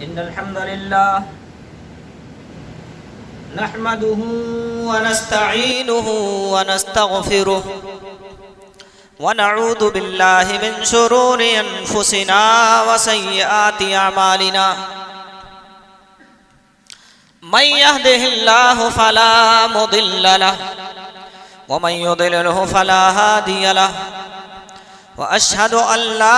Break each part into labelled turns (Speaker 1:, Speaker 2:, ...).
Speaker 1: इन्नल हम्दुलिल्लाह नहमदुहु व नस्तईनुहु व नस्तगफिरुहु व नऊदु बिल्लाहि मिन शुरूरि अनफुसिना व सय्यिआति अमालिना मन यहदिहिल्लाहु फला मुदिल्ल लहु व मन युद्लिलहु फला हादिय लहु व अशहदु अल्ला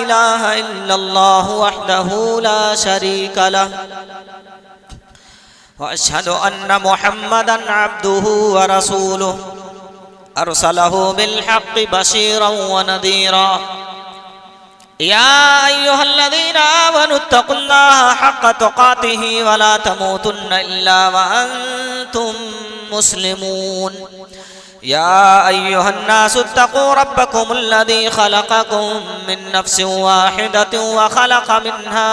Speaker 1: इलाहा इल्लल्लाहु वहदहु ला शरीका लहु व अशहदु अन्न मुहम्मदन अब्दुहु व रसूलुहु अरसलहु बिल हक़्क़ि बशीरन व नदीरा या अय्युहल्लज़ीना आमनु इत्तक़ुल्लाहा हक़्क़ तुक़ातिही व ला तमूतुन्ना इल्ला व अंतुम मुस्लिमून या अय्युहन्नासु इत्तक़ू रब्बकुमुल्लज़ी ख़लक़कुम मिन नफ़्सिन वाहिदतिन व ख़लक़ मिन्हा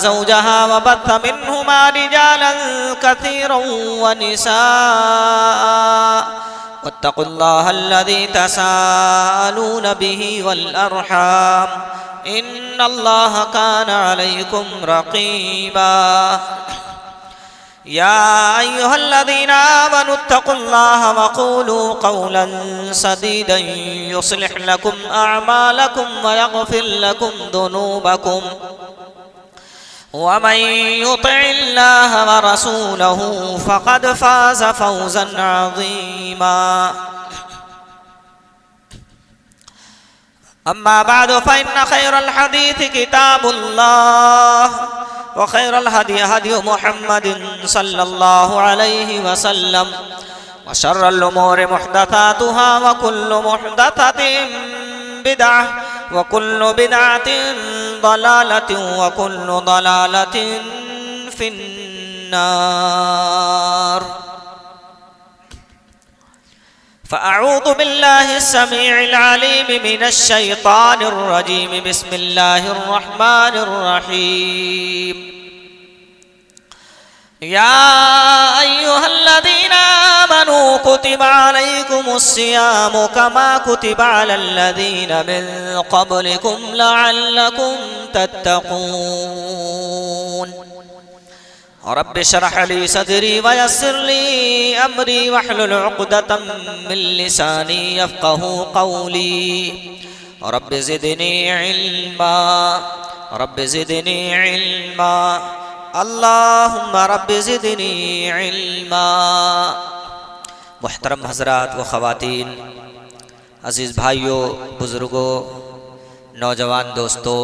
Speaker 1: ज़ौजहा व बत्थ मिन्हुमा रिजालन कसीरन व निसाअ वत्तक़ुल्लाहल्लज़ी तसाअलून बिही वल अर्हाम इन्नल्लाहा कान अलैकुम रक़ीबा या अय्युहल्लज़ीना आमनु इत्तक़ुल्लाहा व क़ूलू क़ौलन सदीदन युस्लिह लकुम अअमालकुम व यग़फिर लकुम दुनूबकुम व मन युतिइल्लाहा व रसूलहु फ़क़द फ़ाज़ फ़ौज़न अज़ीमा अम्मा बअद फ़इन्न ख़ैरल हदीस किताबुल्लाह व खैरल हदी हदी मुहम्मदिन सल्लल्लाहु अलैहि वसल्लम व शर्रल उमूरि मुहदसातुहा व कुल्लु मुहदसतिन बिदअह व कुल्लु बिदअतिन दलालतिन व कुल्लु दलालतिन फिन्नार फ़अऊज़ु बिल्लाहि अस्समीइल अलीम मिनश शैतानिर रजीम बिस्मिल्लाहिर रहमानिर रहीम या अय्युहल्लज़ीना आमनू कुतिबा अलैकुमुस्सियामु कमा कुतिबा अलल्लज़ीना मिन क़ब्लिकुम लअल्लकुम तत्तक़ून रब्बि इश्रह ली सदरी व यस्सिर ली अमरी वहलुल उक़दतम मिन लिसानी यफ़क़हू क़ौली रब्बि ज़िदनी इल्मा अल्लाहुम्मा रब्बि ज़िदनी इल्मा। मुहतरम हज़रात व ख़वातीन, अज़ीज़ भाइयों, बुज़ुर्गों, नौजवान दोस्तों,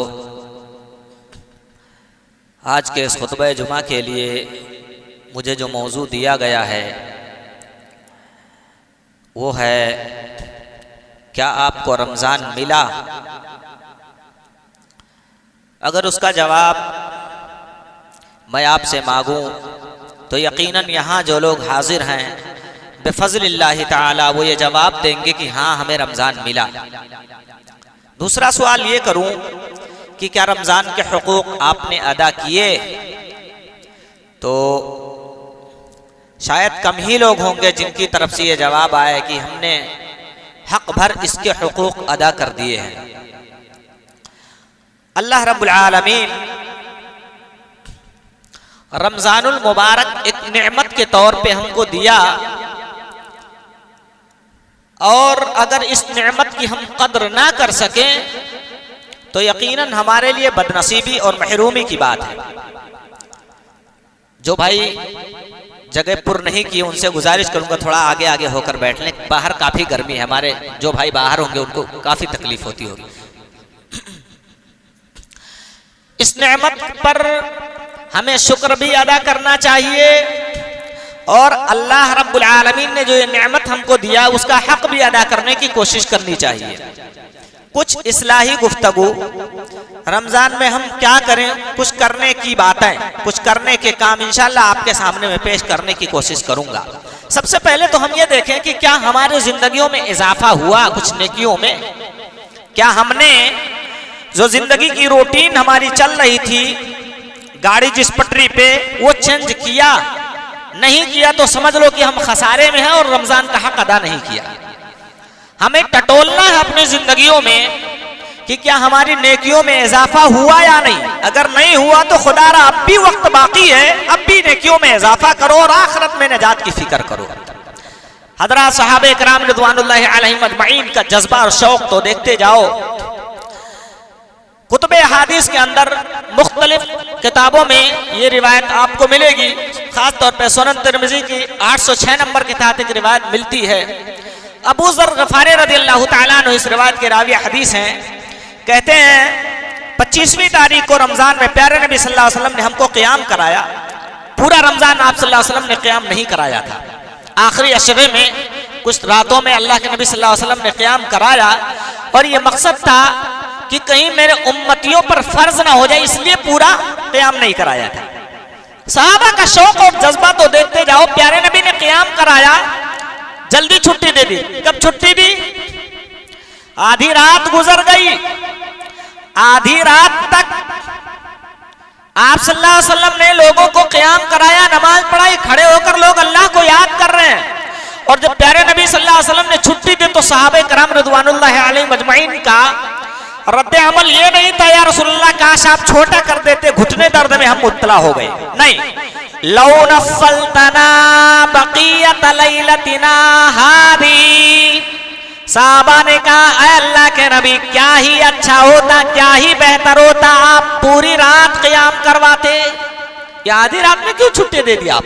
Speaker 1: आज के इस खुतबा जुमा के लिए मुझे जो मौजू दिया गया है वो है, क्या आपको रमज़ान मिला? अगर उसका जवाब मैं आपसे मांगूं तो यकीनन यहाँ जो लोग हाजिर हैं बिफ़ज़्लिल्लाहि ताला वो ये जवाब देंगे कि हाँ, हमें रमज़ान मिला। दूसरा सवाल ये करूं कि क्या रमज़ान के हुकूक आपने अदा किए? तो शायद कम ही लोग होंगे जिनकी तरफ से ये जवाब आए कि हमने हक भर इसके हुकूक अदा कर दिए हैं। अल्लाह रब्बुल आलमीन रमज़ानुल मुबारक एक नेमत के तौर पे हमको दिया, और अगर इस नेमत की हम कद्र ना कर सकें तो यकीनन हमारे लिए बदनसीबी और महरूमी की बात है। जो भाई जगह पुर नहीं की उनसे गुजारिश करूंगा थोड़ा आगे आगे होकर बैठ लें, बाहर काफी गर्मी है, हमारे जो भाई बाहर होंगे उनको काफी तकलीफ होती होगी। इस नेमत पर हमें शुक्र भी अदा करना चाहिए, और अल्लाह रब्बुल आलमीन ने जो ये नेमत हमको दिया उसका हक भी अदा करने की कोशिश करनी चाहिए। कुछ इस्लाही गुफ्तगू रमजान में हम क्या करें, कुछ करने की बातें, कुछ करने के काम इंशाअल्लाह आपके सामने में पेश करने की कोशिश करूंगा। सबसे पहले तो हम ये देखें कि क्या हमारे जिंदगियों में इजाफा हुआ कुछ नेकियों में? क्या हमने जो जिंदगी की रूटीन हमारी चल रही थी, गाड़ी जिस पटरी पे, वो चेंज किया? नहीं किया तो समझ लो कि हम खसारे में हैं और रमजान का हक अदा नहीं किया। हमें टटोलना है अपनी जिंदगियों में कि कि क्या हमारी नेकियों में इजाफा हुआ या नहीं। अगर नहीं हुआ तो खुदारा अब भी वक्त बाकी है, अब भी नेकियों में इजाफा करो और आखिरत में निजात की फिक्र करो। हज़रात सहाबे किराम रिज़वानुल्लाहि अलैहिम अजमईन का जज्बा और शौक तो देखते जाओ। कुतुब हदीस के अंदर मुख्तलिफ किताबों में ये रिवायत आपको मिलेगी, खास तौर पर सुनन तिरमिज़ी की 806 नंबर के तहत एक रिवायत मिलती है। अबू ज़र ग़फ़ारी रज़ियल्लाहु तआला अन्हु इस रिवायत के रावी हदीस हैं। कहते हैं 25वीं तारीख को रमज़ान में प्यारे नबी सल्लल्लाहु अलैहि वसल्लम ने हमको क़याम कराया। पूरा रमज़ान आप सल्लल्लाहु अलैहि वसल्लम ने क़याम नहीं कराया था, आखिरी अशरे में कुछ रातों में अल्लाह के नबी सल्लल्लाहु अलैहि वसल्लम ने क़याम कराया और ये मकसद था कि कहीं मेरे उम्मतियों पर फर्ज ना हो जाए, इसलिए पूरा क़याम नहीं कराया था। सहाबा का शौक और जज्बा तो देखते जाओ। प्यारे नबी ने क़याम कराया, जल्दी छुट्टी दे दी। कब छुट्टी दी? आधी रात गुजर गई। आधी रात तक आप सल्लल्लाहु अलैहि वसल्लम ने लोगों को क़याम कराया, नमाज पढ़ाई, खड़े होकर लोग अल्लाह को याद कर रहे हैं। और जब प्यारे नबी सल्लल्लाहु अलैहि वसल्लम ने छुट्टी दी तो सहाबे किराम रिज़वानुल्लाहि अलैहिम अजमईन का रद्द अमल ये नहीं था, या रसूलुल्लाह काश आप छोटा कर देते, घुटने दर्द में हम मुब्तला हो गए। नहीं, लौ नफ़्फ़लतना बक़ियत लैलतिना हादी। साहबा ने कहा, ऐ अल्लाह के नबी, क्या ही अच्छा होता, क्या ही बेहतर होता आप पूरी रात क़याम करवाते। या आधी रात में क्यों छुट्टी दे दी आप?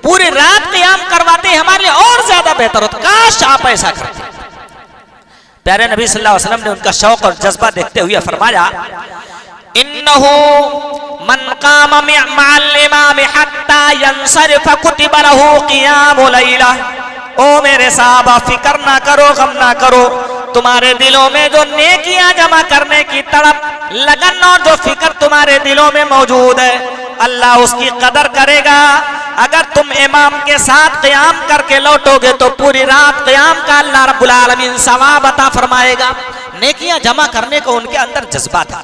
Speaker 1: पूरी रात क़याम करवाते, हमारे लिए और ज्यादा बेहतर होता। काश आप ऐसा करते। प्यारे नबी सल्लल्लाहु अलैहि वसल्लम ने उनका शौक और जज्बा देखते हुए फरमाया, इन्नहु मन क़ाम मअल इमाम हत्ता यंसरिफ कुतिबा लहू क़ियामुल लैला। ओ मेरे साहबा, फिक्र ना करो, गम ना करो, तुम्हारे दिलों में जो नेकियां जमा करने की तड़प, लगन और जो फिक्र तुम्हारे दिलों में मौजूद है, अल्लाह उसकी कदर करेगा। अगर तुम इमाम के साथ क़याम करके लौटोगे तो पूरी रात क़याम का अल्लाह रब्बुल आलमीन सवाब अता फरमाएगा। नेकियां जमा करने को उनके अंदर जज्बा था।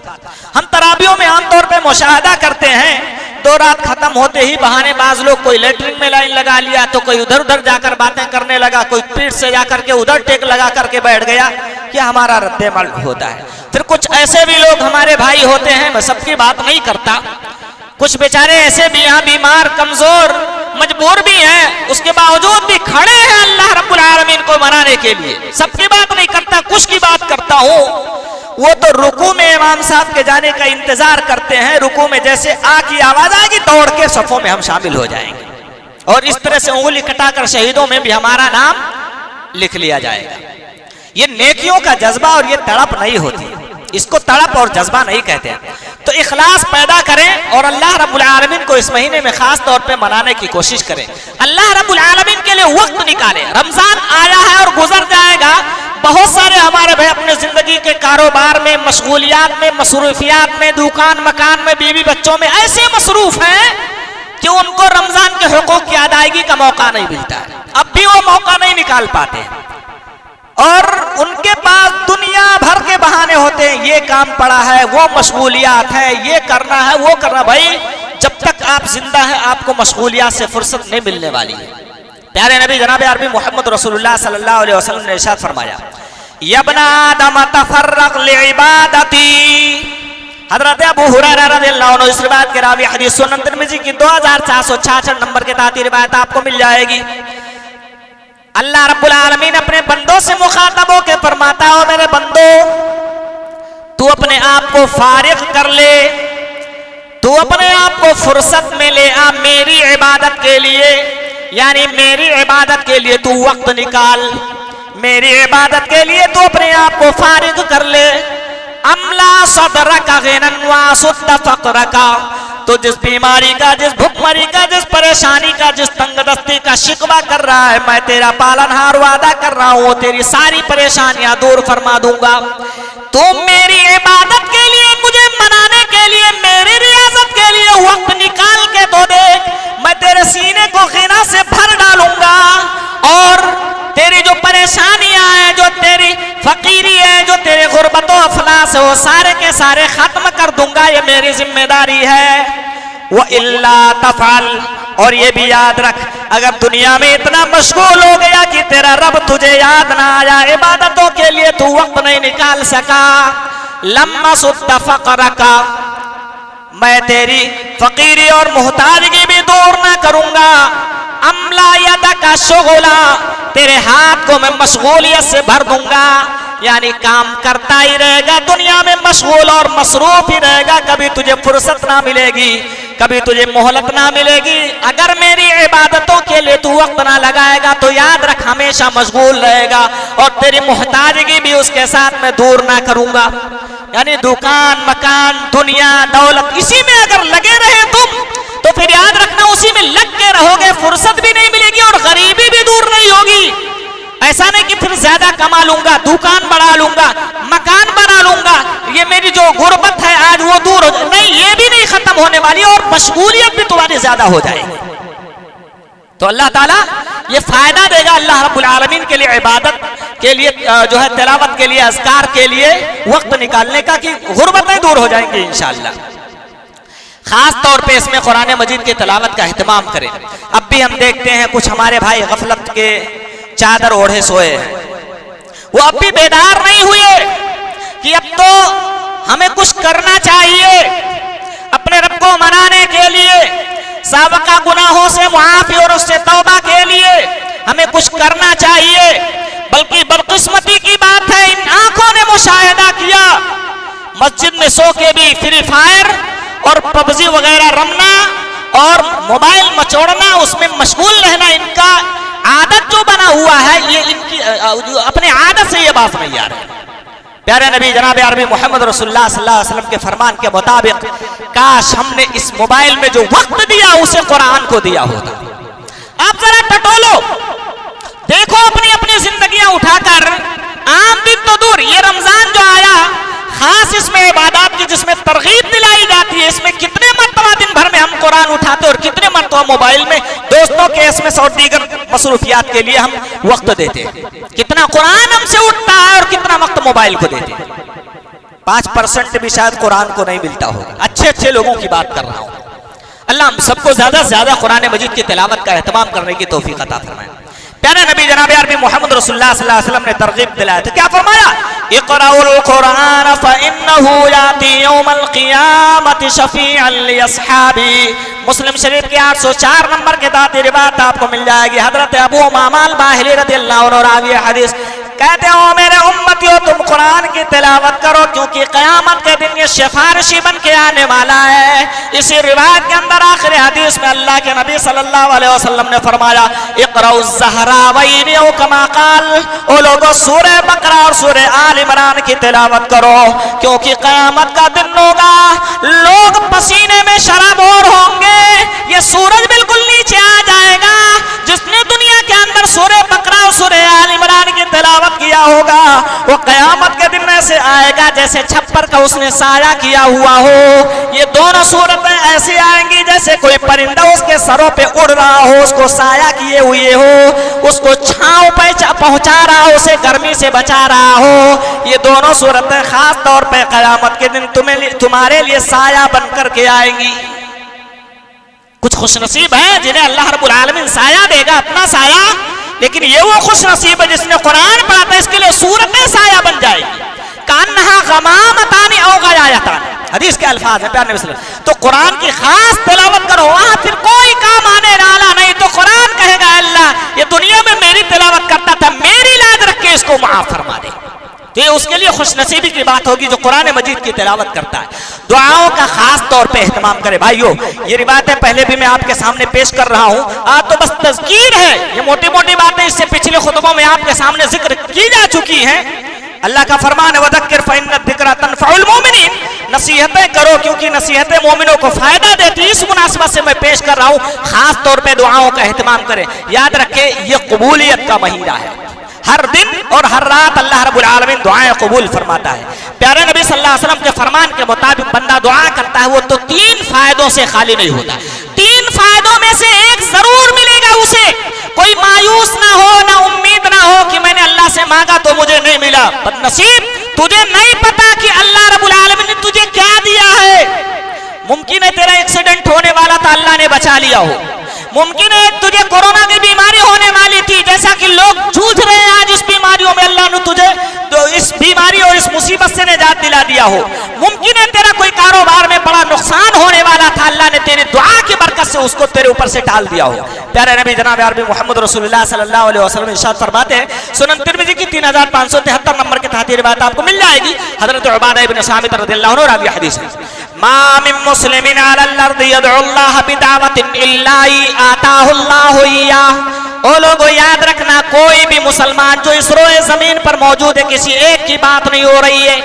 Speaker 1: हम तराबियों में आमतौर पे मुशाहदा करते हैं, 2 रात खत्म होते ही बहानेबाज लोग कोई लेटरिन में लाइन लगा लिया, तो कोई उधर उधर जाकर बातें करने लगा, कोई पीठ से जाकर के उधर टेक लगा करके बैठ गया कि हमारा रद्द-ए-अमल होता है। फिर कुछ ऐसे भी लोग हमारे भाई होते हैं, मैं सबकी बात नहीं करता, कुछ बेचारे ऐसे भी यहाँ बीमार, कमजोर, मजबूर भी हैं, उसके बावजूद भी खड़े हैं अल्लाह रब्बुल आलमीन को मनाने के लिए। सबकी बात नहीं करता, कुछ की बात करता हूँ। वो तो रुकू में इमाम साहब के जाने का इंतजार करते हैं, रुकू में जैसे आ की आवाज आएगी दौड़ के सफों में हम शामिल हो जाएंगे, और इस तरह से उंगली कटाकर शहीदों में भी हमारा नाम लिख लिया जाएगा। ये नेकियों का जज्बा और ये तड़प नहीं होती, इसको तड़प और जज्बा नहीं कहते हैं। तो इखलास पैदा करें और अल्लाह रब्बुल आलमीन को इस महीने में खास तौर पे मनाने की कोशिश करें। अल्लाह रब्बुल आलमीन के लिए वक्त निकालें। रमजान आया है और गुजर जाएगा। बहुत सारे हमारे भाई अपने जिंदगी के कारोबार में, मशगूलियात में, मसरूफियात में, दुकान मकान में, बीवी बच्चों में ऐसे मसरूफ हैं कि उनको रमजान के हुकूक की अदायगी का मौका नहीं मिलता है। अब भी वो मौका नहीं निकाल पाते और उनके पास दुनिया भर के बहाने होते हैं। ये काम पड़ा है, वो मशगूलियात है, ये करना है, वो करना। भाई जब तक आप जिंदा हैं आपको मशगूलियात से फुर्सत नहीं मिलने वाली है। प्यारे नबी जनाब अरबी मोहम्मद रसूलुल्लाह सल्लल्लाहु अलैहि वसल्लम ने इरशाद फरमाया, यब्ना आदम तफर्रग लिइबादती। हज़रत अबू हुरैरा रज़ियल्लाहु अन्हु इस रिवायत के रावी हदीस सुनन तिरमिज़ी की 2466 नंबर के तहत रिवायत आपको मिल जाएगी। अल्लाह रब्बुल आलमीन अपने बंदों से मुखातब होकर फरमाता है, मेरे बंदो तू अपने आप को फारिग कर ले, तू अपने आप को फुर्सत में ले आ मेरी इबादत के लिए, यानी मेरी इबादत के लिए तू वक्त निकाल, मेरी इबादत के लिए तू अपने आप को फारिग कर ले। अमला सदरका गिनन वासुद्द फक़रका, तो जिस बीमारी का, जिस भुखमरी का, जिस परेशानी का, जिस तंगदस्ती का शिकवा कर रहा है, मैं तेरा पालनहार वादा कर रहा हूँ तेरी सारी परेशानियां दूर फरमा दूंगा। तुम मेरी इबादत के लिए, मुझे मनाने के लिए, मेरी रियाजत के लिए वक्त निकाल के तो देख, मैं तेरे सीने को गिना से भर डालूंगा और तेरी जो परेशानियां हैं, जो तेरी फकीरी है, जो तेरे गुर्बतो अफलास है, वो सारे के सारे खत्म कर दूंगा। ये मेरी जिम्मेदारी है। वो इल्ला तफअल, और ये भी याद रख, अगर दुनिया में इतना मशगूल हो गया कि तेरा रब तुझे याद ना आया, इबादतों के लिए तू वक्त नहीं निकाल सका, लम्मा सुद्दा फक़रका, मैं तेरी फकीरी और मोहताजगी भी दूर ना करूंगा। अमला यदका शुगला, तेरे हाथ को मैं मशगूलियत से भर दूंगा, यानी काम करता ही रहेगा, दुनिया में मशगूल और मसरूफ ही रहेगा, कभी तुझे फुर्सत ना मिलेगी, कभी तुझे मोहलत ना मिलेगी। अगर मेरी इबादतों के लिए तू वक्त ना लगाएगा तो याद रख हमेशा मशगूल रहेगा, और तेरी मोहताजगी भी उसके साथ मैं दूर ना करूंगा। यानी दुकान, मकान, दुनिया, दौलत, इसी में अगर लगे रहे तुम तो फिर याद रखना उसी में लग के रहोगे, फुर्सत भी नहीं मिलेगी और गरीबी भी दूर नहीं होगी। ऐसा नहीं कि फिर ज्यादा कमा लूंगा, दुकान बढ़ा लूंगा, मकान बना लूंगा, ये मेरी जो गुर्बत है आज वो दूर हो, नहीं, ये भी नहीं खत्म होने वाली और मशगूलियत भी तुम्हारी ज्यादा हो जाएगी। तो अल्लाह ताला ये फायदा देगा अल्लाह रब्बुल आलमीन के लिए, इबादत के लिए, जो है तिलावत के लिए, अज़कार के लिए वक्त निकालने का, कि गुर्बतें दूर हो जाएंगी इंशाअल्लाह। खास तौर पे इसमें कुरान मजीद की तिलावत का एहतमाम करें। अब भी हम देखते हैं कुछ हमारे भाई गफलत के चादर ओढ़े सोए हैं, वो अब भी बेदार नहीं हुए कि अब तो हमें कुछ करना चाहिए अपने रब को मनाने के लिए, साबका गुनाहों से मुआफी और उससे तौबा के लिए हमें कुछ करना चाहिए। बल्कि बदकिस्मती की बात है, इन आंखों ने मुशाहिदा किया, मस्जिद में सो के भी फ्री फायर और पबजी वगैरह रमना और मोबाइल मचोड़ना, उसमें मशगूल रहना, इनका आदत जो बना हुआ है, ये इनकी अपने आदत से ये बात नहीं आ रही। प्यारे नबी जनाब अरबी मोहम्मद रसूलुल्लाह सल्लल्लाहु अलैहि वसल्लम के फरमान के मुताबिक काश हमने इस मोबाइल में जो वक्त दिया उसे कुरान को दिया होता। आप जरा टटोलो, देखो अपनी अपनी जिंदगियां उठाकर, आम दिन तो दूर, ये रमजान जो आया खास इसमें इबादत की जिसमें तरगीब दिलाई जाती है, इसमें कितने मरतबा दिन भर में हम कुरान उठाते और कितने मरतबा मोबाइल में दोस्तों के एसएमएस और दीगर मसरूफियात के लिए हम वक्त देते हैं। कितना कुरान हमसे उठता है और कितना वक्त मोबाइल को देते हैं। 5% भी शायद कुरान को नहीं मिलता होगा। अच्छे अच्छे लोगों की बात कर रहा हूँ। अल्लाह हम सबको ज्यादा से ज्यादा कुरान मजीद की तिलावत का एहतमाम करने की तौफीक अता फरमाए। प्यारे नबी जनाब अरबी मोहम्मद रसूलुल्लाह सल्लल्लाहु अलैहि वसल्लम ने तरगीब दिलाया था, क्या फरमाया? इक़राउल कुरान फ़इन्नहु याती यौमल क़ियामति शफ़ीअन लिअस्हाबी। मुस्लिम शरीफ के 804 नंबर के दाती रिवायत आपको मिल जाएगी। हजरत अबू उमामा अल-बाहिली रज़ियल्लाहु अन्हु रावी हदीस कहते हो, मेरे उम्मतियों तुम कुरान की तिलावत करो, क्योंकि क़यामत के दिन ये सिफारिशी बन के आने वाला है। इसी रिवायत के अंदर आखिरी हदीस में अल्लाह के नबी सल्लल्लाहु अलैहि वसल्लम ने फरमाया, इक़राउ ज़हरावैन औ कमा क़ाल, ओ लोगों सूरह बकरा और सूरह आल इमरान की तिलावत करो, क्योंकि क़यामत का दिन होगा, लोग पसीने में शराबोर होंगे, ये सूरज बिल्कुल नीचे आ जाएगा। जिसने दुनिया के अंदर सूरह बकरा और सूरह आल इमरान की तिलावत किया होगा, वो कयामत के दिन ऐसे आएगा जैसे छप्पर का उसने साया किया हुआ हो। ये दोनों सूरतें ऐसी आएंगी जैसे कोई परिंदा उसके सरों पे उड़ रहा हो, उसको साया किए हुए हो, उसको छांव पे पहुंचा रहा हो, उसे गर्मी से बचा रहा हो। ये दोनों सूरतें खास तौर पे कयामत के दिन तुम्हारे लिए साया बन करके आएंगी। कुछ खुशनसीब है जिन्हें अल्लाह रब्बुल आलमीन साया देगा, अपना साया, लेकिन ये वो खुश नसीब है जिसने कुरान पढ़ा था, इसके लिए सूरतें साया बन जाएगी। कान्हा गमामतानी औ गयायतान, हदीस के अल्फाज है प्यारे नबी। तो कुरान की खास तिलावत करो, वहां फिर कोई काम आने वाला नहीं। तो कुरान कहेगा, अल्लाह ये दुनिया में मेरी तिलावत करता था, मेरी लाज रख के इसको माफ फरमा दे। तो ये उसके लिए खुशनसीबी की बात होगी जो कुरान मजीद की तिलावत करता है। दुआओं का खास तौर पे एहतमाम करे। भाइयों, ये रिवायतें पहले भी मैं आपके सामने पेश कर रहा हूँ, आज तो बस तज़कीर है, ये मोटी मोटी बातें इससे पिछले खुतबों में आपके सामने जिक्र की जा चुकी हैं। अल्लाह का फरमान है, वज़क्किर फ़इन्न ज़िक्रा तनफ़उल मोमिनीन, नसीहतें करो क्योंकि नसीहतें मोमिनों को फायदा देती। इस मुनासिबत से मैं पेश कर रहा हूँ, खास तौर पे दुआओं का एहतमाम करें। याद रखें, ये कबूलियत का महीना है। हर दिन और हर रात अल्लाह रब्बुल आलमीन दुआएं कबूल फरमाता है। प्यारे नबी सल्लल्लाहु अलैहि वसल्लम के फरमान के मुताबिक बंदा दुआ करता है, वो तो 3 फायदों से खाली नहीं होता। 3 फायदों में से एक जरूर मिलेगा उसे। कोई मायूस ना हो, ना उम्मीद ना हो कि मैंने अल्लाह से मांगा तो मुझे नहीं मिला। बदनसीब, तुझे नहीं पता कि अल्लाह रब्बुल आलमीन ने तुझे क्या दिया है। मुमकिन है तेरा एक्सीडेंट होने वाला था, अल्लाह ने बचा लिया हो। मुमकिन है तुझे कोरोना की बीमारी होने वाली थी, जैसा कि लोग जूझ रहे हैं आज इस बीमारियों में, अल्लाह ने तुझे तो इस बीमारी और इस मुसीबत से निजात दिला दिया हो। मुमकिन है तेरा कोई कारोबार में बड़ा नुकसान होने वाला था, अल्लाह ने तेरी दुआ की बरकत से उसको तेरे ऊपर से टाल दिया हो। प्यारे नबी जनाब अरबी मोहम्मद रसूलुल्लाह सल्लल्लाहु अलैहि वसल्लम इरशाद फरमाते हैं, सुनन तिरमिज़ी की 3573 नंबर के तहत रिवायत आपको मिल जाएगी। हज़रत उबादा इब्न सामित रज़ियल्लाहु अन्हु रावी हदीस है, मा मिन मुस्लिमिन अलल अर्दि यदउल्लाह बिदावतिन इल्ला आताहुल्लाहु इय्या। ओ लोगों याद रखना, कोई भी मुसलमान जो इस रोए जमीन पर मौजूद है, किसी एक की बात नहीं हो रही है,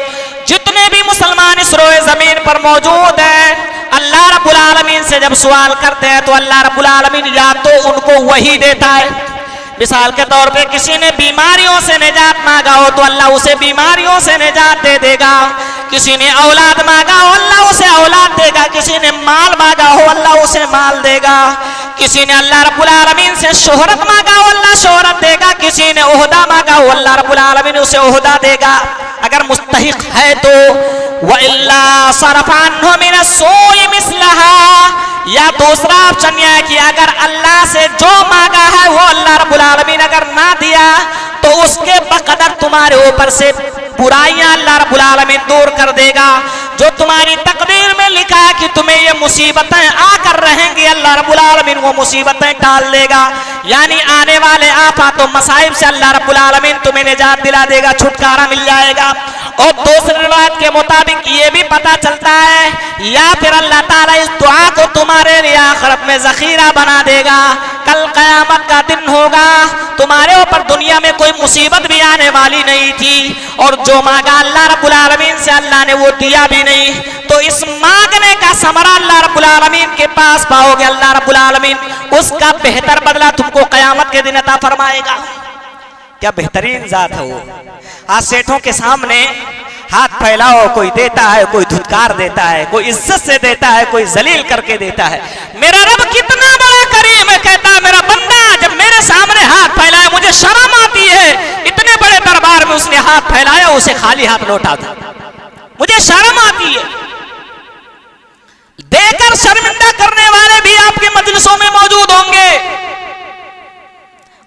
Speaker 1: जितने भी मुसलमान इस रोए जमीन पर मौजूद हैं, अल्लाह रब्बुल आलमीन से जब सवाल करते हैं तो अल्लाह रब्बुल आलमीन या तो उनको वही देता है। मिसाल के तौर पे किसी ने बीमारियों से निजात मांगा हो तो अल्लाह उसे बीमारियों से निजात दे देगा। किसी ने औलाद मांगा हो अल्लाह उसे औलाद देगा। किसी ने माल मांगा हो अल्लाह उसे माल देगा। किसी ने अल्लाह रब्बुल आलमीन से शोहरत मांगा हो अल्लाह शोहरत देगा। किसी ने ओहदा मांगा हो अल्लाह रब्बुल आलमीन उसे ओहदा देगा अगर मुस्तहिक है तो। वइल्ला सरफ़ अन्हु मिनस्सूइ मिस्लहा, या दूसरा ऑप्शन यह है कि अगर अल्लाह से जो मांगा है वो अल्लाह रब्बुल आलमीन अगर ना दिया तो उसके बकदर तुम्हारे ऊपर से बुराइयां अल्लाह रब्बुल आलमीन दूर कर देगा। जो तुम्हारी तकदीर में लिखा है कि तुम्हें ये मुसीबतें आकर रहेंगी, अल्लाह रब्बुल आलमीन वो मुसीबतें टाल देगा। यानी आने वाले आफात और मसाइब से अल्लाह रब्बुल आलमीन तुम्हें निजात दिला देगा, छुटकारा मिल जाएगा। और दूसरी रिवायत के मुताबिक ये भी पता चलता है या फिर अल्लाह ताला इस दुआ को तुम्हारे लिए आखिरत में जखीरा बना देगा। कल कयामत का दिन होगा, तुम्हारे ऊपर दुनिया में कोई मुसीबत भी आने वाली नहीं थी और जो मांगा अल्लाह रब्बुल आलमीन से अल्लाह ने वो दिया भी नहीं, तो इस मांगने का समरा अल्लाह रब्बुल आलमीन के पास पाओगे। अल्लाह रब्बुल आलमीन उसका बेहतर बदला तुमको कयामत के दिन अता फरमाएगा। क्या बेहतरीन जात है वो। आज सेठों के सामने हाथ फैलाओ, कोई देता है, कोई धुतकार देता है, कोई इज्जत से देता है, कोई जलील करके देता है। मेरा रब कितना बड़ा करीम है, कहता है मेरा बंदा जब मेरे सामने हाथ फैलाए मुझे शर्म आती है। इतने बड़े दरबार में उसने हाथ फैलाया, उसे खाली हाथ लौटा था, मुझे शर्म आती है। देकर शर्मिंदा करने वाले भी आपकी मजलिसों में मौजूद होंगे।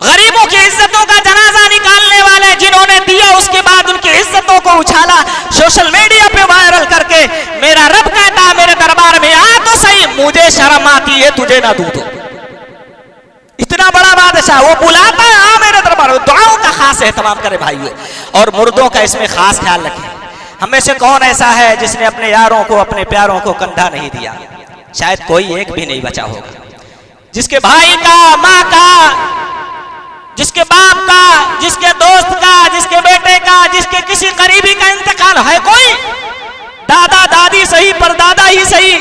Speaker 1: गरीबों की इज्जतों का जनाजा निकालने वाले जिन्होंने दिया उसके बाद उनकी इज्जतों को उछाला सोशल मीडिया पे वायरल करके, मेरा रब कहता है मेरे दरबार में आ तो सही, मुझे शर्म आती है तुझे ना दूं तो। इतना बड़ा बादशाह वो बुलाता है आ मेरे दरबार में। दुआओं का खास एहतमाम करे भाइयों, और मुर्दों का इसमें खास ख्याल रखें। हमें से कौन ऐसा है जिसने अपने यारों को अपने प्यारों को कंधा नहीं दिया? शायद कोई एक भी नहीं बचा होगा। जिसके भाई का, माँ का, जिसके बाप का, जिसके दोस्त का, जिसके बेटे का, जिसके किसी करीबी का इंतकाल है कोई? दादा दादी सही, पर दादा ही सही,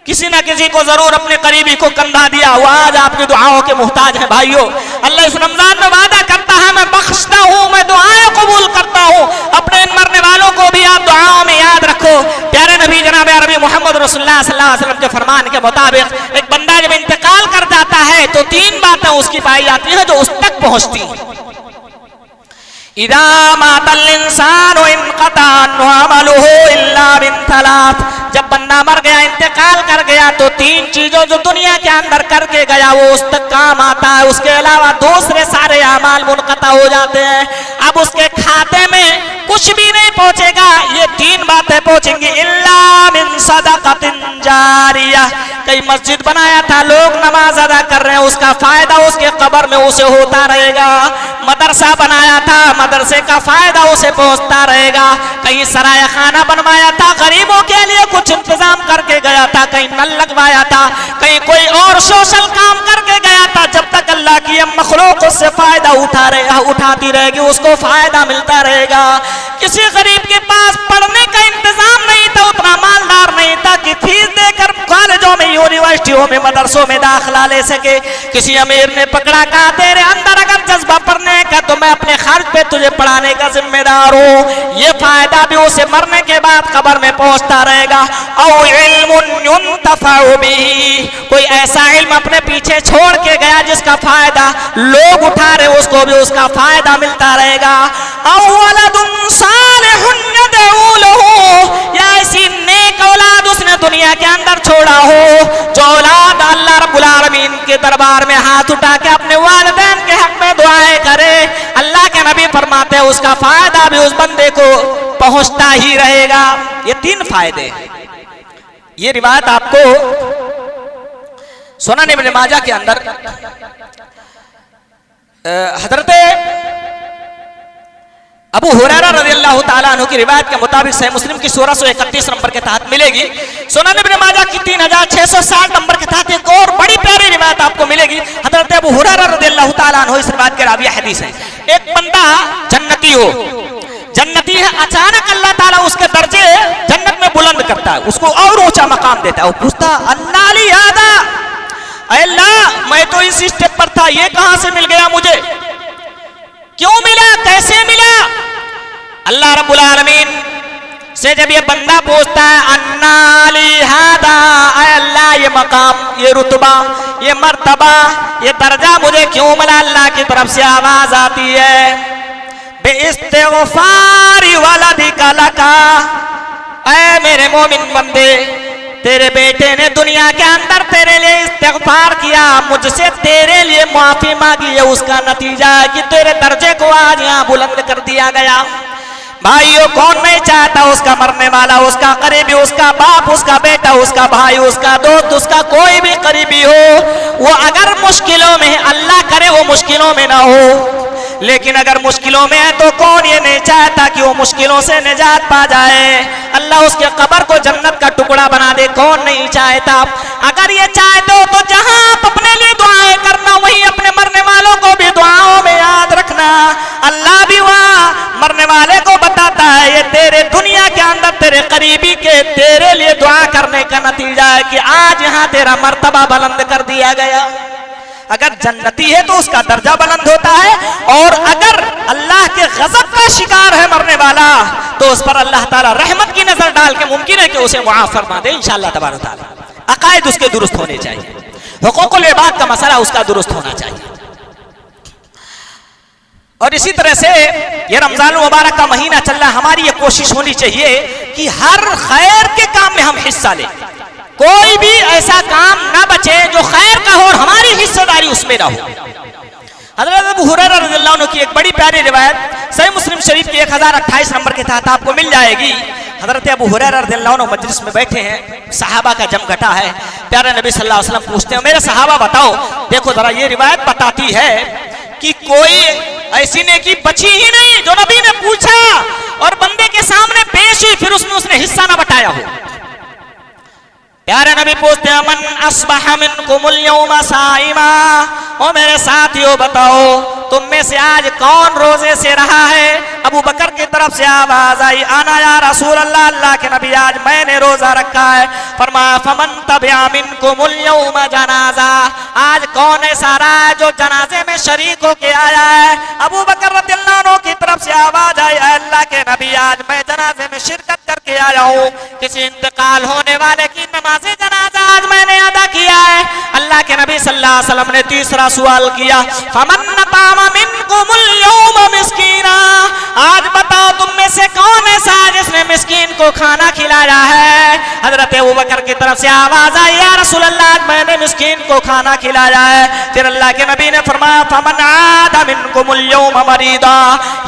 Speaker 1: किसी ना किसी को जरूर अपने करीबी को कंधा दिया। वो आज आपकी दुआओं के मुहताज हैं भाइयों। अल्लाह इस रमजान में वादा करता है मैं बख्शता हूँ, मैं दुआएं कबूल करता हूँ। अपने इन मरने वालों को भी आप दुआओं में याद रखो। प्यारे नबी जनाब अरबी मोहम्मद रसूलुल्लाह सल्लल्लाहु अलैहि वसल्लम के फरमान के मुताबिक एक बंदा जब इंतकाल कर जाता है तो 3 बातें उसकी पाई जाती है जो उस तक पहुंचती हैं। इदा मातल इंसान इनक़ता अन्हु अमलुहु इल्ला बिन थलाथ, जब बंदा मर गया, इंतकाल कर गया तो 3 चीजों जो दुनिया के अंदर करके गया वो उस तक काम आता है। उसके अलावा दूसरे सारे अमाल मुनक़ता हो जाते हैं। अब उसके खाते में कुछ भी नहीं पहुंचेगा। ये 3 बातें पहुंचेंगी। इल्ला मिन सदक़तिन जारिया, कई मस्जिद बनाया था, लोग नमाज अदा कर रहे हैं, उसका फायदा उसके कब्र में उसे होता रहेगा। मदरसा बनाया था, मदरसे का फायदा उसे पहुंचता रहेगा। कहीं सराय खाना बनवाया था, गरीबों के लिए कुछ इंतजाम करके गया था, कहीं नल लगवाया था, कहीं कोई और सोशल काम करके गया था। जब तक अल्लाह की मखलूक उससे फायदा उठाती रहेगी, उसको फायदा मिलता रहेगा। किसी गरीब के पास पढ़ने का इंतजाम नहीं था, उतना मालदार नहीं था कि फीस देकर कॉलेजों में, यूनिवर्सिटियों में, मदरसों में दाखिला ले सके। किसी अमीर ने पकड़ा, कहा तेरे अंदर अगर जज्बा पढ़ने का तो मैं अपने खर्च पे तुझे पढ़ाने का जिम्मेदार हूँ। ये फायदा भी उसे मरने के बाद कब्र में पहुंचता रहेगा। औ इल्मुन युंतफ़अु बिही, कोई ऐसा इल्म अपने पीछे छोड़ के गया जिसका फायदा लोग उठा रहे, उसको भी उसका फायदा मिलता रहेगा। औ वलदुन सालिहुन यदऊ लहू, या ऐसी नेक औलाद उसने दुनिया के अंदर छोड़ा हो जो औलाद अल्लाह रब्बुल आलमीन के दरबार में हाथ उठा के अपने वालिदैन के हक में दुआएं करे। अल्लाह के नबी फरमाते है उसका फायदा भी उस बंदे को पहुंचता ही रहेगा। ये 3 फायदे हैं। ये रिवायत आपको सुनन इब्न माजा के अंदर हजरत अबू हुरैरा रज़ियल्लाहु ताला अन्हु की रिवायत के मुताबिक सही मुस्लिम की 1631 नंबर के तहत मिलेगी। सुनन इब्न माजा की 3660 नंबर के तहत एक और बड़ी प्यारी रिवायत आपको मिलेगी। हजरत अबू हुरैरा रज़ियल्लाहु ताला अन्हु इस रिवायत के रावी हदीस है। एक बंदा जन्नती हो, जन्नती है, अचानक अल्लाह ताला उसके दर्जे जन्नत में बुलंद करता है, उसको और ऊंचा मकाम देता है। वो पूछता अन्नाली यादा, अल्लाह मैं तो इस स्टेप पर था, ये कहां से मिल गया मुझे, क्यों मिला, कैसे मिला? अल्लाह रब्बुल आलमीन से जब ये बंदा पूछता है अन्नाली हादा, अल्लाह ये मकाम, ये रुतबा, ये मर्तबा, ये दर्जा मुझे क्यों मिला? अल्लाह की तरफ से आवाज आती है बेइस्तिग़फ़ारी वलदिका लका, ऐ मेरे मोमिन बंदे, तेरे बेटे ने दुनिया के अंदर तेरे लिए इस्तिग़फ़ार किया, मुझसे तेरे लिए माफी मांगी है, उसका नतीजा है कि तेरे दर्जे को आज यहाँ बुलंद कर दिया गया। भाइयों, कौन नहीं चाहता उसका मरने वाला, उसका करीबी, उसका बाप, उसका बेटा, उसका भाई, उसका दोस्त, उसका कोई भी करीबी हो, वो अगर मुश्किलों में, अल्लाह करे वो मुश्किलों में ना हो, लेकिन अगर मुश्किलों में है तो कौन ये नहीं चाहता कि वो मुश्किलों से निजात पा जाए, अल्लाह उसके कब्र को जन्नत का टुकड़ा बना दे, कौन नहीं चाहता? अगर ये चाहते हो तो जहां आप अपने लिए दुआएं करना, वहीं अपने मरने वालों को भी दुआओं में याद रखना। अल्लाह भी वहां मरने वाले को बताता है ये तेरे दुनिया के अंदर तेरे करीबी के तेरे लिए दुआ करने का नतीजा है कि आज यहाँ तेरा मर्तबा बुलंद कर दिया गया। अगर जन्नती है तो उसका दर्जा बुलंद होता है, और अगर अल्लाह के गजब का शिकार है मरने वाला तो उस पर अल्लाह ताला रहमत की नजर डाल के मुमकिन है कि उसे मुआफ फरमा दे इंशाअल्लाह तबारक ताला। अकायद उसके दुरुस्त होने चाहिए, हुकूकुल इबाद का मसला उसका दुरुस्त होना चाहिए। और इसी तरह से ये रमजान मुबारक का महीना चल रहा है, हमारी ये कोशिश होनी चाहिए कि हर खैर के काम में हम हिस्सा लें, कोई भी ऐसा काम ना बचे जो खैर का हो और हमारी हिस्सेदारी उसमें ना हो। हज़रत अबू हुरैरा रज़ियल्लाहु अन्हु की एक बड़ी प्यारी रिवायत सही मुस्लिम शरीफ की 1028 नंबर के तहत आपको मिल जाएगी। हज़रत अबू हुरैरा रज़ियल्लाहु अन्हु मजलिस में बैठे हैं, सहाबा का जमघटा है, प्यारे नबी सल्लल्लाहु अलैहि वसल्लम पूछते हैं मेरे सहाबा बताओ, देखो जरा ये रिवायत बताती है कि कोई ऐसी नेकी बची ही नहीं जो नबी ने पूछा और बंदे के सामने पेश हुई, फिर उसमें उसने हिस्सा ना बटाया हो। प्यारे नबी पूछते हैं मन अस्बह मिनकुमुल यौमा साइमा, ओ मेरे साथियों बताओ तुम में से आज कौन रोजे से रहा है? अबू बकर की तरफ से आवाज आई आना या रसूल अल्लाह, अल्लाह के नबी आज मैंने रोजा रखा है। फरमाया फमन तबिअ मिनकुमुल यौमा जनाजा, आज कौन ऐसा रहा है जो जनाजे में शरीक होके आया है? अबू बकर रज़ियल्लाहु अन्हु की तरफ से आवाज आई अल्लाह के नबी आज मैं जनाजे में शिरकत करके आया हूँ, किसी इंतकाल होने वाले की नमाज़े जनाजा आज मैंने अदा किया है। अल्लाह के नबी सल्लल्लाहु अलैहि वसल्लम ने तीसरा सवाल किया फमन नतामा मिनकुमुल यौमा मिस्कीना, आज बताओ तुम में से कौन ऐसा जिसने मिस्कीन को खाना खिलाया है? हजरत अबू बकर की तरफ से आवाज आई या रसूल अल्लाह मैंने मिस्कीन को खाना खिलाया है। फिर अल्लाह के नबी ने फरमाया फमन आदा मिनकुमुल यौमा मरीदा,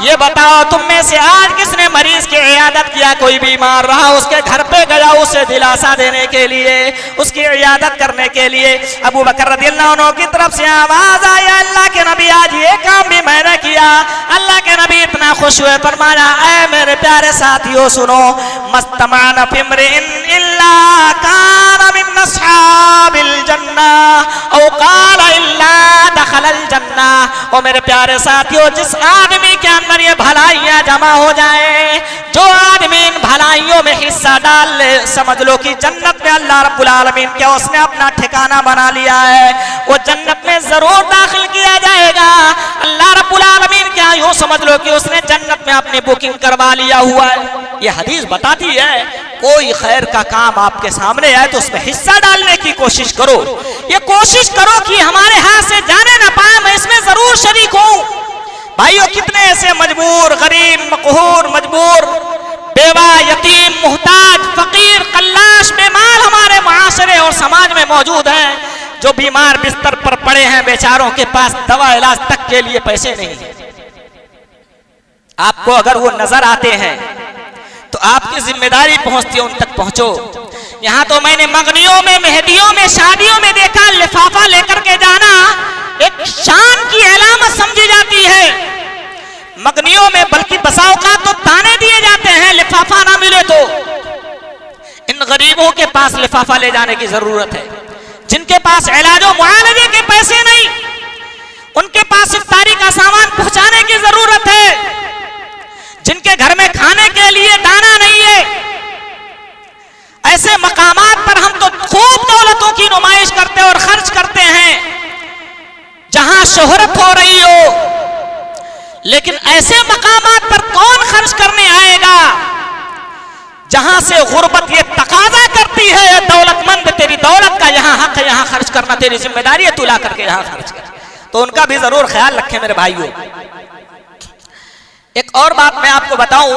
Speaker 1: ये बताओ तुम में से आज किसने मरीज की इयादत किया, कोई बीमार रहा उसके घर पे गया उसे दिलासा देने के लिए, उसकी इयादत करने के लिए। अबू बकर रज़ियल्लाहु अन्हु की तरफ से आवाज आई अल्लाह के नबी आज ये काम भी मैंने किया। अल्लाह के नबी इतना खुश हुए, फरमाया ऐ मेरे प्यारे साथियों सुनो, मस्तमान फिमरिन इल्ला कान मिन अस्हाबिल जन्ना औ काल इल्ला दखलल जन्ना। ओ मेरे प्यारे साथियों, जिस आदमी के अंदर ये भलाइयां जमा हो जाए, जो आदमी इन भलाइयों में हिस्सा डाल ले, समझ लो कि जन्नत में अल्लाह रब्बुल आलमीन क्या उसने अपना ठिकाना बना लिया है, वो जन्नत में जरूर दाखिल किया जाएगा। अल्लाह रब्बुल आलमीन क्या यूं समझ लो कि उसने जन्नत में अपनी बुकिंग करवा लिया हुआ है। ये हदीस बताती है कोई खैर का काम आपके सामने आए तो उसमें हिस्सा डालने की कोशिश करो, ये कोशिश करो कि हमारे हाथ से जाने ना पाए, मैं इसमें जरूर शरीक हूं। भाइयों, कितने ऐसे मजबूर, गरीब, मकहूर, मजबूर, बेवा, यतीम, मुहताज, फकीर, कल्लाश, बेमाल हमारे माशरे और समाज में मौजूद हैं, जो बीमार बिस्तर पर पड़े हैं, बेचारों के पास दवा इलाज तक के लिए पैसे नहीं है। आपको अगर वो नजर आते हैं तो आपकी जिम्मेदारी पहुंचती है, उन तक पहुंचो। यहाँ तो मैंने मगनियों में, मेहदियों में, शादियों में देखा, लिफाफा लेकर के जाना एक शान की अलामत समझी जाती है। मगनियों में बल्कि बसाओं का तो ताने दिए जाते हैं, लिफाफा ना मिले तो। इन गरीबों के पास लिफाफा ले जाने की जरूरत है, जिनके पास इलाजो मुआलजे के पैसे नहीं, उनके पास इफ्तारी का सामान पहुंचाने की जरूरत है। जिनके घर में खाने के लिए दाना नहीं है, ऐसे मकामात पर हम तो खूब दौलतों की नुमाइश करते और खर्च करते हैं जहां शोहरत हो रही हो, लेकिन ऐसे मकामात पर कौन खर्च करने आएगा जहां से गुर्बत ये तकाजा करती है, दौलतमंद तेरी दौलत का यहाँ हक है, यहाँ खर्च करना तेरी जिम्मेदारी है, तू ला करके यहाँ खर्च कर। तो उनका भी जरूर ख्याल रखें मेरे भाइयों। एक और बात मैं आपको बताऊं,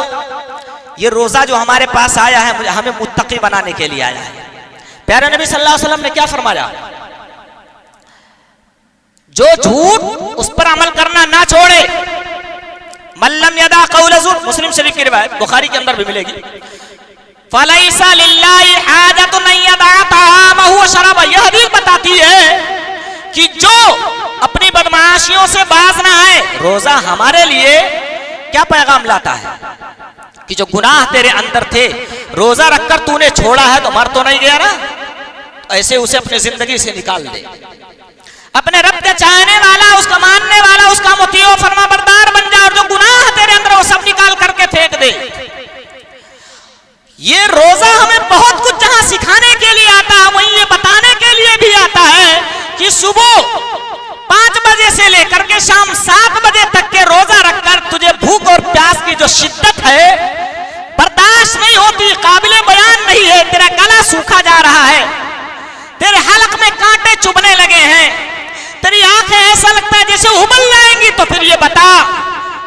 Speaker 1: ये रोजा जो हमारे पास आया है हमें मुत्तकी बनाने के लिए आया है। प्यारे नबी सल्लल्लाहु अलैहि वसल्लम ने क्या फरमाया, जो झूठ उस पर अमल करना ना छोड़े, मल्लम यदा कौल ज़ुर, मुस्लिम शरीफ की रिवायत, बुखारी के अंदर भी मिलेगी, फलैसा लिल्लाहि हाजतुन अन यदा तामहु व शराबह। यह हदीस बताती है कि जो अपनी बदमाशियों से बाज ना आए, रोजा हमारे लिए क्या पैगाम लाता है कि जो गुनाह तेरे अंदर थे, रोजा रखकर तूने छोड़ा है तो मर तो नहीं गया ना, ऐसे उसे अपनी जिंदगी से निकाल दे। अपने रब के चाहने वाला, उसका मानने वाला, उसका मुतीओ फरमाबरदार बन जा, और जो गुनाह तेरे अंदर वो सब निकाल करके फेंक दे। ये रोजा हमें बहुत कुछ जहां सिखाने के लिए आता है, वहीं ये बताने के लिए भी आता है कि सुबह 5 बजे से लेकर के शाम 7 बजे तक के रोजा रखकर तुझे भूख और प्यास की जो शिद्दत है बर्दाश्त नहीं होती, काबिले बयान नहीं है, तेरा गला सूखा जा रहा है, तेरे हलक में कांटे चुभने लगे हैं, तेरी आंखें ऐसा लगता है जैसे उबल जाएंगी, तो फिर ये बता,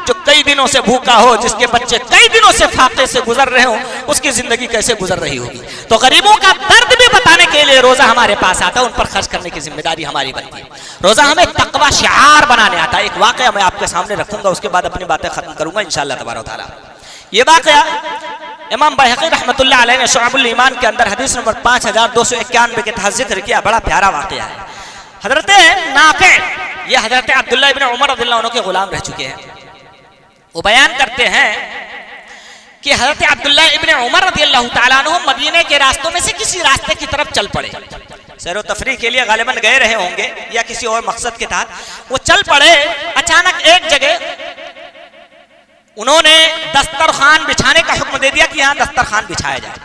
Speaker 1: जो कई दिनों से भूखा हो, जिसके बच्चे कई दिनों से फाके से गुजर रहे हो, उसकी जिंदगी कैसे गुजर रही होगी। तो गरीबों का दर्द भी बताने के लिए रोजा हमारे पास आता है, उन पर खर्च करने की जिम्मेदारी हमारी बनती है। रोजा हमें तकवा शिआर बनाने आता है। एक वाकया मैं आपके सामने रखूंगा, उसके बाद अपनी बातें खत्म करूंगा इंशाअल्लाह तबारक व तआला। ये वाकया इमाम बैहक़ी रहमतुल्लाह अलैह ने शुअबुल ईमान के अंदर हदीस नंबर 5291 के तहत जिक्र किया। बड़ा प्यारा वाकया है। हजरत नाफे, ये हजरत अब्दुल्लाह इब्न उमर रज़ियल्लाहु अन्हु के गुलाम रह चुके हैं। वो बयान करते हैं कि हजरत अब्दुल्लाह इब्न उमर रज़ियल्लाहु ताला अन्हु मदीने के रास्तों में से किसी रास्ते की तरफ चल पड़े। सैर तफरी के लिए गालिबन गए रहे होंगे या किसी और मकसद के तहत वो चल पड़े। अचानक एक जगह उन्होंने दस्तरखान बिछाने का हुक्म दे दिया कि यहाँ दस्तरखान बिछाया जाए।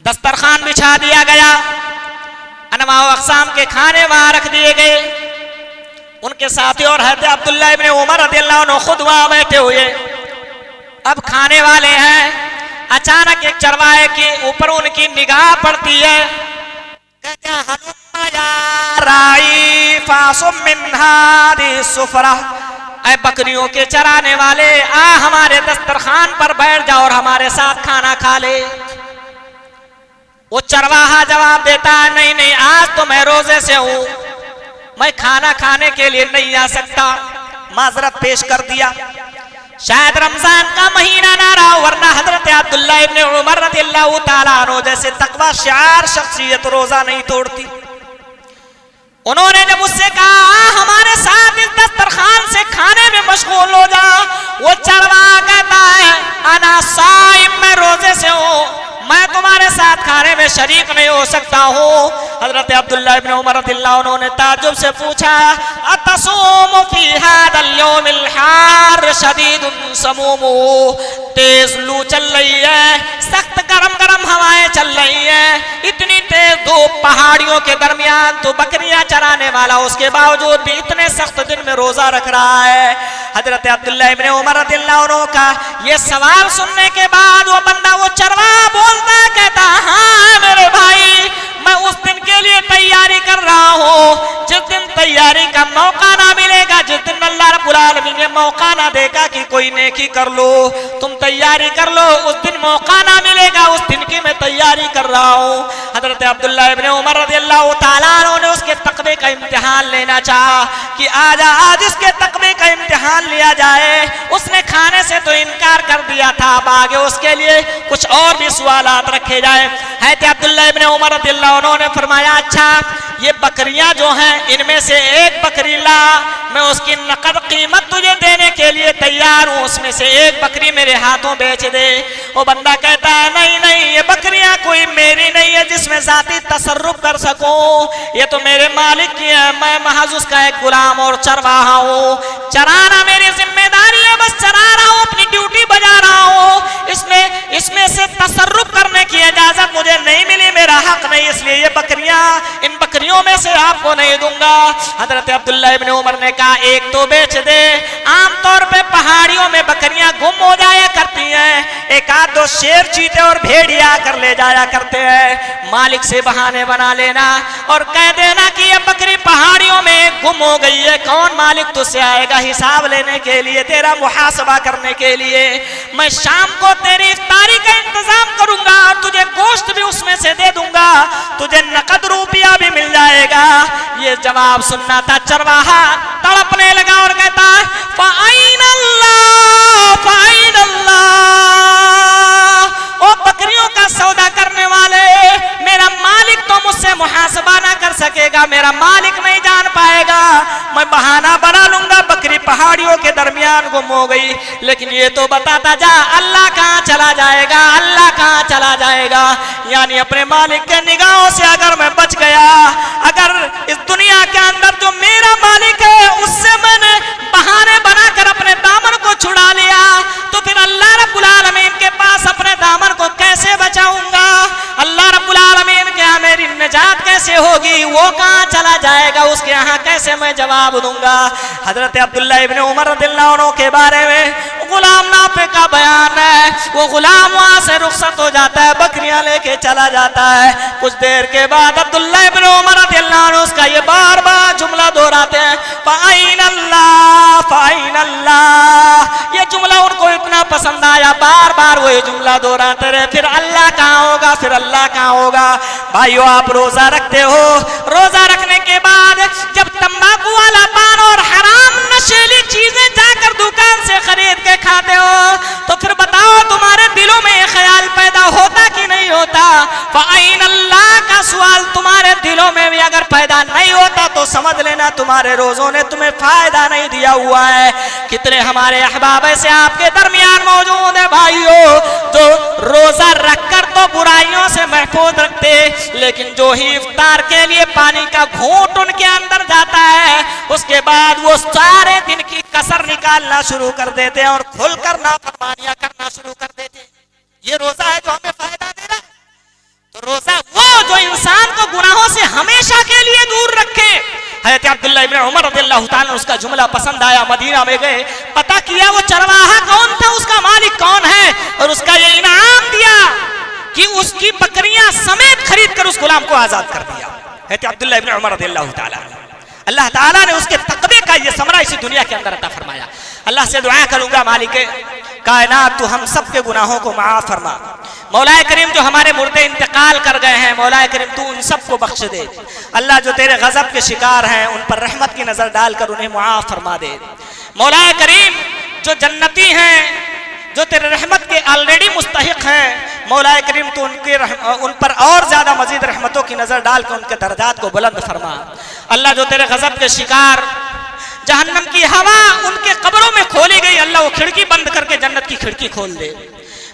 Speaker 1: दस्तरखान बिछा दिया गया, अनवा अक़साम के खाने वहां रख दिए गए। उनके साथी और हज़रत अब्दुल्लाह इब्न उमर रज़ियल्लाहु अन्हु खुद वहां बैठे हुए। अब खाने वाले हैं, अचानक एक चरवाहे के ऊपर उनकी निगाह पड़ती है। ऐ बकरियों के चराने वाले, आ हमारे दस्तरखान पर बैठ जाओ और हमारे साथ खाना खा ले। वो चरवाहा जवाब देता है, नहीं नहीं, आज तो मैं रोजे से हूं, मैं खाना खाने के लिए नहीं आ सकता। माजरत पेश कर दिया, शायद रमजान का महीना ना रहा, वरना हजरत अब्दुल्लाह इब्न उमर रज़ियल्लाहु ताला अन्हु जैसे तकवा शिआर शख्सियत रोजा नहीं तोड़ती। उन्होंने जब उससे कहा हमारे साथ इस दस्तरखान से खाने में मशगूल हो जा, वो चरवाहा कहता है अना साइम, मैं रोजे से हूं, मैं तुम्हारे साथ खाने में शरीक नहीं हो सकता हूँ। हजरत अब्दुल्लाह इब्न उमर रज़ियल्लाहु अन्हु ने ताज्जुब से पूछा, अतसूमु फी हादल यौमिल हार शदीदुन समूमु, तेज लू चल रही है, सख्त गरम गरम हवाएं चल रही हैं, इतनी तेज धूप पहाड़ियों के दरमियान तो बकरियां चराने वाला उसके बावजूद भी इतने सख्त दिन में रोजा रख रहा है। हजरत अब्दुल्लाह इब्न उमर रज़ियल्लाहु अन्हु का ये सवाल सुनने के बाद वो बंदा, वो चरवाहा बोलता कहता, हाँ मेरे भाई, मैं उस दिन के लिए तैयारी कर रहा हूँ जिस दिन तैयारी का मौका ना मिलेगा, जिस दिन अल्लाह रब्बुल आलमीन ने मौका ना देगा कि कोई नेकी कर लो, तुम तैयारी कर लो, उस दिन मौका ना मिलेगा, उस दिन की मैं तैयारी कर रहा हूँ। हजरत अब्दुल्ला इब्ने उमर रज़ियल्लाहु ताला अन्हु ने उसके तकवे का इम्तिहान लेना चाहा कि आज इसके तकवे का इम्तिहान लिया जाए। उसने खाने से तो इनकार कर दिया था, अब आगे उसके लिए कुछ और भी सवालात रखे जाए। हज़रत अब्दुल्ला इब्ने उमर रज़ियल्लाहु अन्हु ने फरमाया, अच्छा ये बकरियां जो हैं इनमें से एक बकरी ला, मैं उसकी नकद कीमत तुझे देने के लिए तैयार हूँ, उसमें से एक बकरी मेरे हाथों बेच दे। वो बंदा कहता है नहीं नहीं, ये बकरियां कोई मेरी नहीं है जिसमें जाती तसर्रुफ कर सकूं, ये तो मेरे मालिक की है, मैं महज उसका एक गुलाम और चरवाहा हूँ। चराना मेरी जिम्मेदारी है, बस चरा रहा हूँ, अपनी ड्यूटी बजा रहा हूँ, इसमें से तसर्रुफ करने की इजाजत मुझे नहीं मिली, मेरा हक नहीं, इसलिए ये बकरियां इन बकरियों में से आपको नहीं दूंगा। हजरत अब्दुल्ला इब्ने उमर ने कहा एक तो बेच दे। आमतौर पे पहाड़ियों में बकरियां गुम हो जाया करती हैं, एक आध दो शेर चीते और भेड़िया कर ले जाया करते हैं। मालिक से बहाने बना लेना और कह देना कि ये बकरी पहाड़ियों में गुम हो गई है, कौन मालिक तुझसे आएगा हिसाब लेने के लिए, तेरा मुहासबा करने के लिए। मैं शाम को तेरी इफ्तारी का इंतजाम करूंगा, तुझे गोश्त भी उसमें से दे दूंगा, तुझे नकद रुपया भी मिल जाएगा। ये जवाब सुनना था, चरवाहा तड़पने लगा और कहता है फ़ाइन अल्लाह, फ़ाइन अल्लाह, ओ बकरियों का सौदा करने वाले, मेरा मालिक तो मुझसे मुहासबा ना कर सकेगा, मेरा मालिक नहीं जान पाएगा, मैं बहाना बना लूंगा बकरी पहाड़ियों के दरमियान गुम हो गई, लेकिन ये तो बताता जा अल्लाह कहाँ चला जाएगा, अल्लाह कहाँ चला जाएगा। यानी अपने मालिक के निगाहों से अगर मैं बच गया, अगर इस दुनिया के अंदर जो मेरा मालिक है उससे मैंने बहाने बनाकर अपने दामन को छुड़ा लिया, तो फिर अल्लाह रब्बुल आलमीन के पास अपने दामन को कैसे बचाऊंगा, अल्लाह रब्बुल आलमीन के यहाँ मेरी निजात कैसे होगी, वो कहाँ चला जाएगा, उसके यहाँ कैसे मैं जवाब दूंगा। हजरत अब्दुल्ला इब्ने उमर रज़ियल्लाहु अन्हु के बारे में गुलाम नाफे का बयान है, वो गुलाम वहां से रुखसत हो जाता है, बकरियां लेके चला जाता है। कुछ देर के बाद अब्दुल्ला इब्ने उमर रज़ियल्लाहु अन्हु उसका ये बार बार जुमला दोहराते हैं, फ़ाइन अल्लाह, फ़ाइन अल्लाह। ये जुमला उनको इतना पसंद आया, बार बार वो ये जुमला दोहराते रहे, फिर अल्लाह कहाँ होगा, फिर अल्लाह कहाँ होगा। भाइयों आप रोजा रखते हो, रोजा रखने के बाद जब तंबाकू वाला पान और हराम नशीली चीजें जाकर दुकान से खरीद के खाते हो, तो फिर बताओ तुम्हारे दिलों में ख्याल पैदा होता कि नहीं होता। फ़ाइन अल्लाह का सवाल तुम्हारे दिलों में भी अगर पैदा नहीं होता तो समझ लेना तुम्हारे रोजों ने तुम्हें फायदा नहीं दिया हुआ है। कितने हमारे अहबाब ऐसे आपके दरमियान मौजूद है भाइयों, जो रोजा रखकर तो बुराइयों से महफूज रखते, लेकिन जो ही इफ्तार के लिए पानी का घूंट उनके अंदर जाता है, उसके बाद वो सारे दिन की कसर निकालना शुरू कर देते हैं और खुलकर नाफरमानियां करना शुरू कर देते हैं। ये रोजा है जो हमें फायदा दे रहा है। तो रोजा वो जो इंसान को गुनाहों से हमेशा के लिए दूर रखे। हज़रत अब्दुल्ला इब्ने उमर रज़ियल्लाहु ताला उसका जुमला पसंद आया, मदीना में गए, पता किया वो चरवाहा कौन था, उसका मालिक कौन है, और उसका ये इनाम दिया कि उसकी बकरियां समेत खरीद कर उस गुलाम को आजाद कर दिया। हज़रत अब्दुल्ला इब्ने उमर रज़ियल्लाहु ताला, अल्लाह ताला ने उसके तकवे का ये समरा इसी दुनिया के अंदर अता फरमाया। अल्लाह से दुआ करूंगा, मालिक कायनात तू हम सब के गुनाहों को माफ फरमा। मौलाए करीम जो हमारे मुर्दे इंतकाल कर गए हैं, मौलाए करीम तू उन सबको बख्श दे। अल्लाह जो तेरे गजब के शिकार हैं उन पर रहमत की नजर डालकर उन्हें मुआफ फरमा दे। मौलाए करीम जो जन्नती हैं, जो तेरे रहमत के ऑलरेडी मुस्तहिक हैं, मौलाए करीम तो उन पर और ज्यादा मजीद रहमतों की नजर डालकर उनके दर्जात को बुलंद फरमा। अल्लाह जो तेरे गजब के शिकार, जहन्नम की हवा उनके कब्रों में खोली गई, अल्लाह वो खिड़की बंद करके जन्नत की खिड़की खोल दे।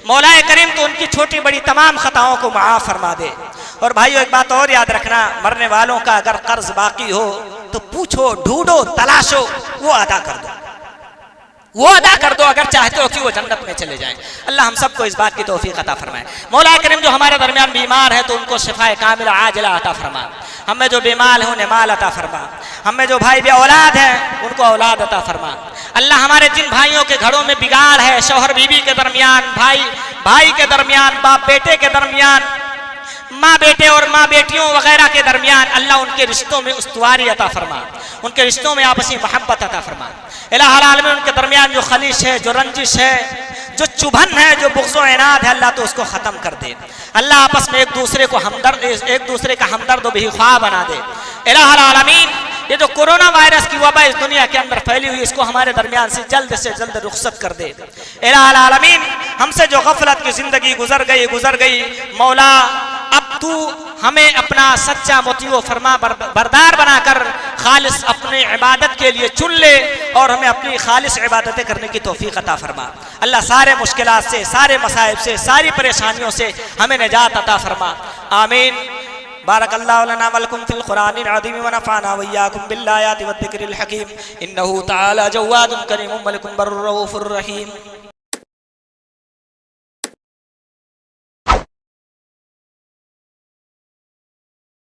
Speaker 1: मौलाए करीम तो उनकी छोटी बड़ी तमाम खताओं को माफ फरमा दे। और भाइयों एक बात और याद रखना, मरने वालों का अगर कर्ज बाकी हो तो पूछो, ढूंढो, तलाशो, वो अदा कर दो, वो अदा कर दो अगर चाहते हो कि वो जन्नत में चले जाएं। अल्लाह हम सबको इस बात की तौफीक अता फरमाए। मौलाए करीम जो हमारे दरमियान बीमार है तो उनको शिफाए कामिला आजिला अता फरमा। हमें जो बीमार है उन्हें माल अता फरमा। हमें जो भाई बे औलाद है उनको औलाद अता फरमा। अल्लाह हमारे जिन भाइयों के घरों में बिगाड़ है, शौहर बीवी के दरमियान, भाई भाई के दरमियान, बाप बेटे के दरमियान, माँ बेटे और माँ बेटियों वगैरह के दरमियान, अल्लाह उनके रिश्तों में उस्तवारी अता फरमा, उनके रिश्तों में आपसी मोहब्बत अता फरमा। इलाहुल आलमीन उनके दरमियान जो खलीश है, जो रंजिश है, जो चुभन है, जो बुग़्ज़ व इनाद है, अल्लाह तो उसको ख़त्म कर दे। अल्लाह आपस में एक दूसरे को हमदर्द, एक दूसरे का हमदर्द व बेख्वाह बना दे। इलाहुल आलमीन, ये जो कोरोना वायरस की वबा इस दुनिया के अंदर फैली हुई, इसको हमारे दरमियान से जल्द रुखसत कर दे। इलाहुल आलमीन, हमसे जो गफलत की जिंदगी गुजर गई मौला, अब तू हमें अपना सच्चा मोतीओ फरमा बरदार बनाकर खालिस अपने इबादत के लिए चुन ले और हमें अपनी खालिस इबादतें करने की तौफीक अता फरमा। अल्लाह सारे मुश्किलात से, सारे मसाइब से, सारी परेशानियों से हमें निजात अता फरमा। आमीन। बारकल्लाहु लना व लकुम फिल कुरानिल अज़ीम व नफ़अना व इय्याकुम बिल आयाति व ज़िक्रिल हकीम। इन्नहु तआला जव्वादुन करीमुम मलिकुम बर्रुर रऊफुर रहीम।